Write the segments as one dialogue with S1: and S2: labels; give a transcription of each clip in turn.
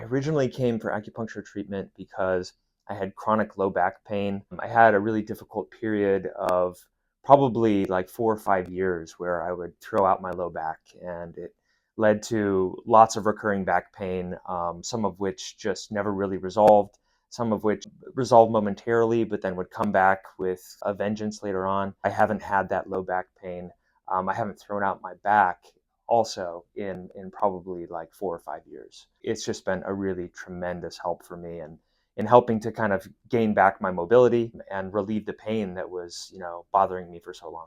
S1: I originally came for acupuncture treatment because I had chronic low back pain. I had a really difficult period of probably like 4 or 5 years where I would throw out my low back, and it led to lots of recurring back pain, some of which just never really resolved, some of which resolved momentarily, but then would come back with a vengeance later on. I haven't had that low back pain. I haven't thrown out my back also in probably like 4 or 5 years. It's just been a really tremendous help for me and in helping to kind of gain back my mobility and relieve the pain that was, bothering me for so long.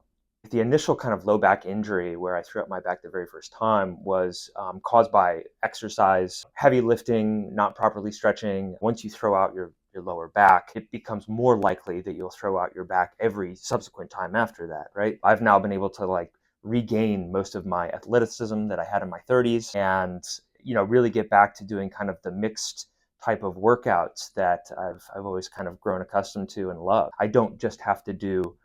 S1: The initial kind of low back injury where I threw out my back the very first time was caused by exercise, heavy lifting, not properly stretching. Once you throw out your lower back, it becomes more likely that you'll throw out your back every subsequent time after that, right? I've now been able to regain most of my athleticism that I had in my 30s and, really get back to doing kind of the mixed type of workouts that I've always kind of grown accustomed to and love. I don't just have to do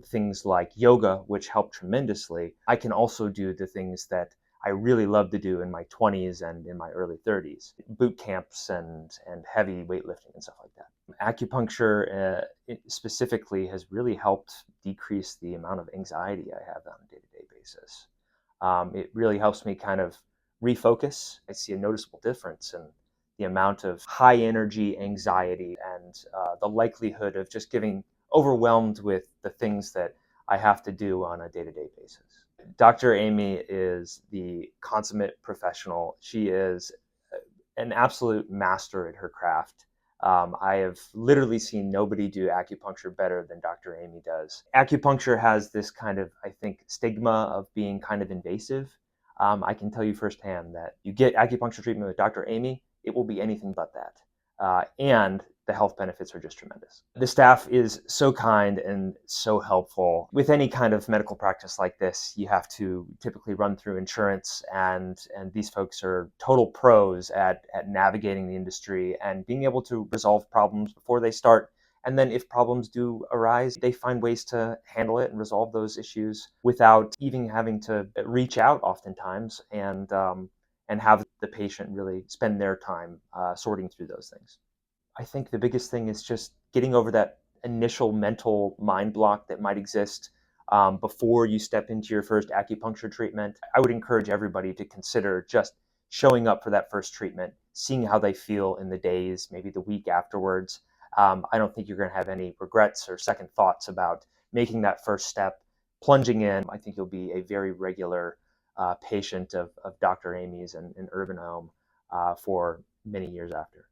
S1: things like yoga, which help tremendously. I can also do the things that I really love to do in my 20s and in my early 30s, boot camps and heavy weightlifting and stuff like that. Acupuncture specifically has really helped decrease the amount of anxiety I have on a day-to-day basis. It really helps me kind of refocus. I see a noticeable difference in the amount of high energy anxiety and the likelihood of just getting overwhelmed with the things that I have to do on a day-to-day basis. Dr. Amy is the consummate professional. She is an absolute master at her craft. I have literally seen nobody do acupuncture better than Dr. Amy does. Acupuncture has this kind of, I think, stigma of being kind of invasive. I can tell you firsthand that you get acupuncture treatment with Dr. Amy, it will be anything but that. And the health benefits are just tremendous. The staff is so kind and so helpful. With any kind of medical practice like this, you have to typically run through insurance, and these folks are total pros at navigating the industry and being able to resolve problems before they start. And then if problems do arise, they find ways to handle it and resolve those issues without even having to reach out oftentimes and have the patient really spend their time sorting through those things. I think the biggest thing is just getting over that initial mental mind block that might exist before you step into your first acupuncture treatment. I would encourage everybody to consider just showing up for that first treatment, seeing how they feel in the days, maybe the week afterwards. I don't think you're going to have any regrets or second thoughts about making that first step, plunging in. I think you'll be a very regular patient of Dr. Amy's and Urban Home for many years after.